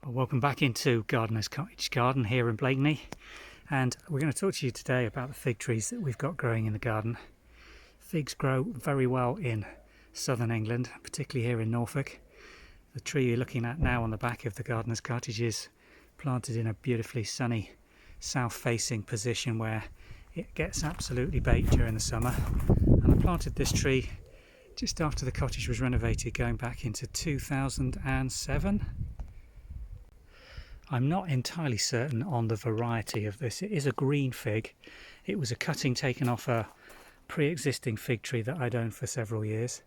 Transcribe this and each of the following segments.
Well, welcome back into Gardener's Cottage Garden here in Blakeney, and we're going to talk to you today about the fig trees that we've got growing in the garden. Figs grow very well in southern England, particularly here in Norfolk. The tree you're looking at now on the back of the Gardener's Cottage is planted in a beautifully sunny south-facing position where it gets absolutely baked during the summer. And I planted this tree just after the cottage was renovated, going back into 2007. I'm not entirely certain on the variety of this. It is a green fig. It was a cutting taken off a pre-existing fig tree that I'd owned for several years.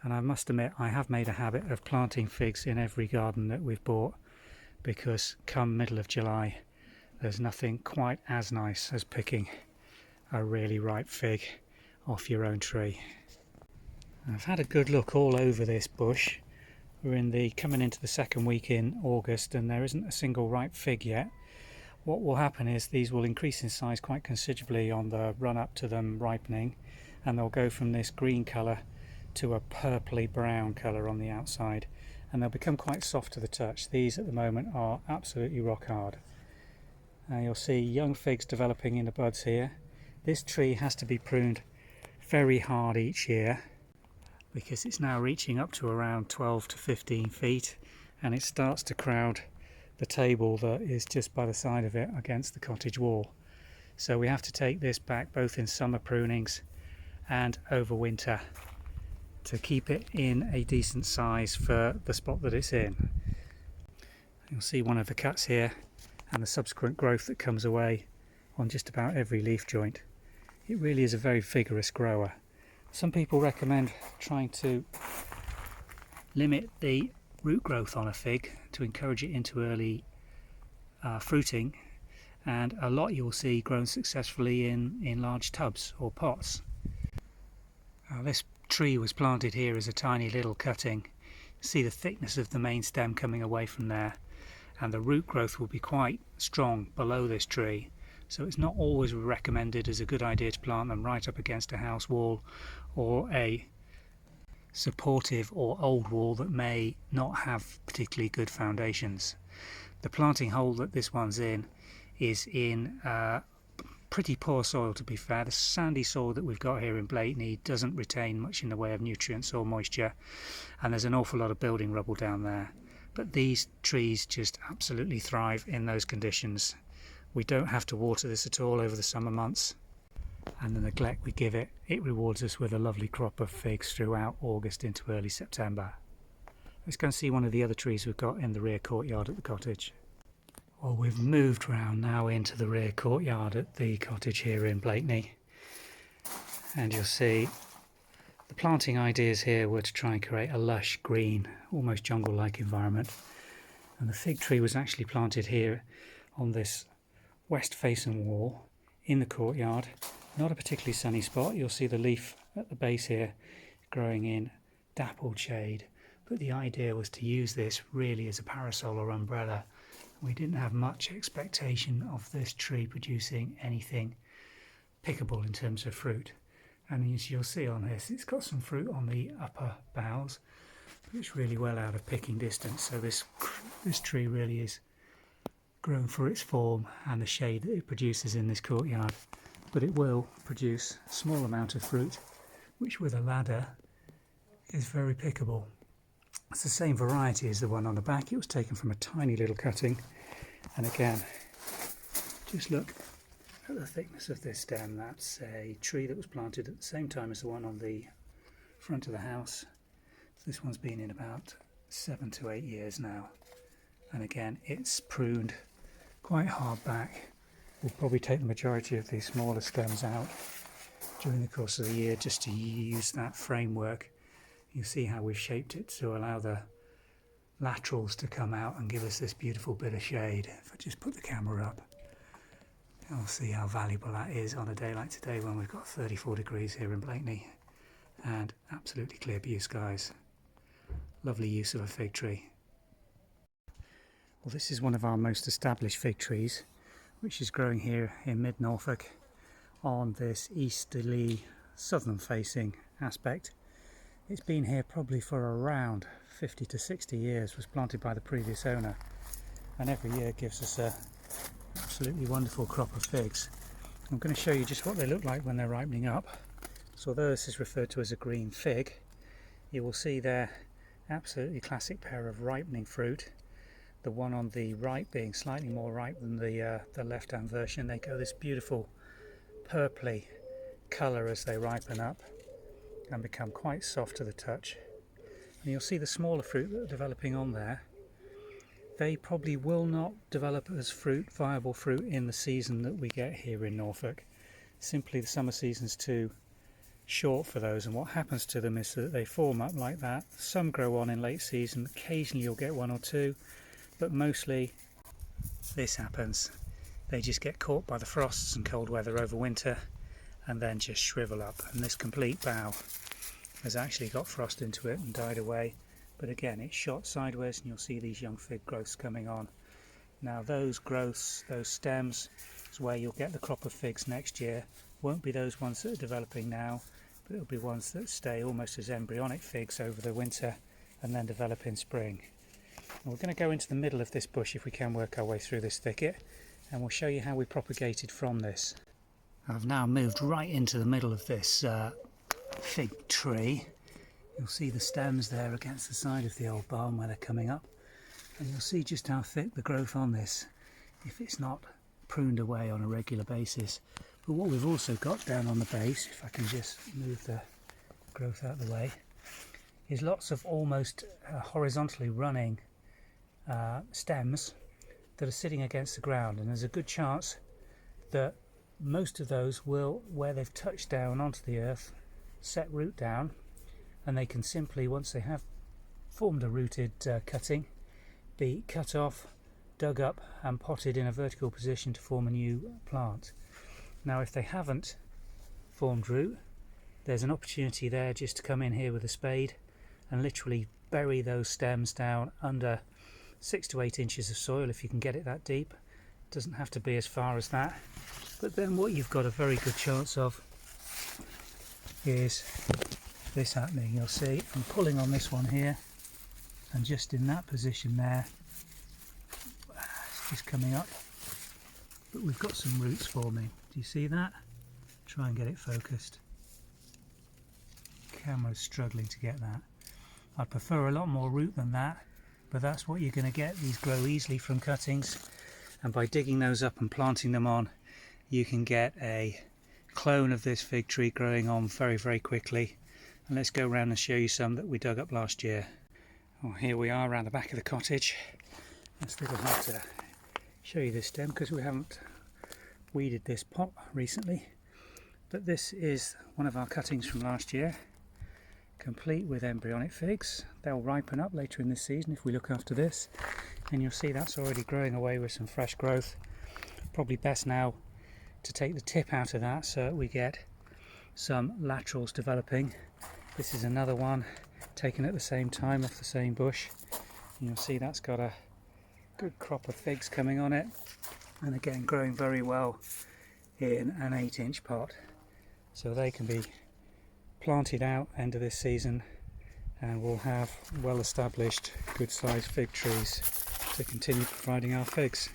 And I must admit, I have made a habit of planting figs in every garden that we've bought, because come middle of July, there's nothing quite as nice as picking a really ripe fig off your own tree. I've had a good look all over this bush. We're coming into the second week in August and there isn't a single ripe fig yet. What will happen is these will increase in size quite considerably on the run up to them ripening, and they'll go from this green colour to a purpley brown colour on the outside, and they'll become quite soft to the touch. These at the moment are absolutely rock hard. You'll see young figs developing in the buds here. This tree has to be pruned very hard each year, because it's now reaching up to around 12 to 15 feet and it starts to crowd the table that is just by the side of it against the cottage wall. So we have to take this back both in summer prunings and over winter to keep it in a decent size for the spot that it's in. You'll see one of the cuts here and the subsequent growth that comes away on just about every leaf joint. It really is a very vigorous grower. Some people recommend trying to limit the root growth on a fig to encourage it into early fruiting, and a lot you'll see grown successfully in large tubs or pots. This tree was planted here as a tiny little cutting. See the thickness of the main stem coming away from there, and the root growth will be quite strong below this tree. So it's not always recommended as a good idea to plant them right up against a house wall or a supportive or old wall that may not have particularly good foundations. The planting hole that this one's in is in pretty poor soil, to be fair. The sandy soil that we've got here in Blakeney doesn't retain much in the way of nutrients or moisture, and there's an awful lot of building rubble down there. But these trees just absolutely thrive in those conditions. We don't have to water this at all over the summer months, and the neglect we give it, it rewards us with a lovely crop of figs throughout August into early September. Let's go and see one of the other trees we've got in the rear courtyard at the cottage. Well, we've moved round now into the rear courtyard at the cottage here in Blakeney, and you'll see the planting ideas here were to try and create a lush green, almost jungle-like environment. And the fig tree was actually planted here on this west facing wall in the courtyard. Not a particularly sunny spot. You'll see the leaf at the base here growing in dappled shade, but the idea was to use this really as a parasol or umbrella. We didn't have much expectation of this tree producing anything pickable in terms of fruit, and as you'll see on this, it's got some fruit on the upper boughs, but it's really well out of picking distance. So this tree really is grown for its form and the shade that it produces in this courtyard, but it will produce a small amount of fruit, which with a ladder is very pickable. It's the same variety as the one on the back. It was taken from a tiny little cutting, and again, just look at the thickness of this stem. That's a tree that was planted at the same time as the one on the front of the house. This one's been in about 7 to 8 years now, and again it's pruned quite hard back. We'll probably take the majority of these smaller stems out during the course of the year just to use that framework. You see how we've shaped it to allow the laterals to come out and give us this beautiful bit of shade. If I just put the camera up, you'll see how valuable that is on a day like today when we've got 34 degrees here in Blakeney and absolutely clear blue skies. Lovely use of a fig tree. Well, this is one of our most established fig trees, which is growing here in mid-Norfolk on this easterly southern facing aspect. It's been here probably for around 50 to 60 years, was planted by the previous owner, and every year gives us a absolutely wonderful crop of figs. I'm going to show you just what they look like when they're ripening up. So although this is referred to as a green fig, you will see they're absolutely classic pair of ripening fruit. The one on the right being slightly more ripe than the left-hand version. They go this beautiful purpley colour as they ripen up and become quite soft to the touch. And you'll see the smaller fruit that are developing on there. They probably will not develop as viable fruit in the season that we get here in Norfolk. Simply the summer season's too short for those, and what happens to them is that they form up like that. Some grow on in late season, occasionally you'll get one or two, but mostly this happens. They just get caught by the frosts and cold weather over winter and then just shrivel up, and this complete bough has actually got frost into it and died away. But again, it's shot sideways and you'll see these young fig growths coming on. Now those growths, those stems, is where you'll get the crop of figs next year. Won't be those ones that are developing now, but it'll be ones that stay almost as embryonic figs over the winter and then develop in spring. And we're going to go into the middle of this bush if we can work our way through this thicket, and we'll show you how we propagated from this. I've now moved right into the middle of this fig tree. You'll see the stems there against the side of the old barn where they're coming up, and you'll see just how thick the growth on this if it's not pruned away on a regular basis. But what we've also got down on the base, if I can just move the growth out of the way, is lots of almost horizontally running stems that are sitting against the ground, and there's a good chance that most of those will, where they've touched down onto the earth, set root down, and they can simply, once they have formed a rooted cutting, be cut off, dug up and potted in a vertical position to form a new plant. Now if they haven't formed root, there's an opportunity there just to come in here with a spade and literally bury those stems down under 6 to 8 inches of soil if you can get it that deep. It doesn't have to be as far as that, but then what you've got a very good chance of is this happening. You'll see I'm pulling on this one here, and just in that position there, it's just coming up, but we've got some roots forming. Do you see that? Try and get it focused. Camera's struggling to get that. I'd prefer a lot more root than that, but that's what you're going to get. These grow easily from cuttings, and by digging those up and planting them on, you can get a clone of this fig tree growing on very, very quickly. And let's go around and show you some that we dug up last year. Well, here we are around the back of the cottage. I still have to show you this stem because we haven't weeded this pot recently, but this is one of our cuttings from last year, complete with embryonic figs. They'll ripen up later in this season if we look after this, and you'll see that's already growing away with some fresh growth. Probably best now to take the tip out of that so that we get some laterals developing. This is another one taken at the same time off the same bush, and you'll see that's got a good crop of figs coming on it, and again growing very well in an 8-inch pot. So they can be planted out end of this season, and we'll have well established good sized fig trees to continue providing our figs.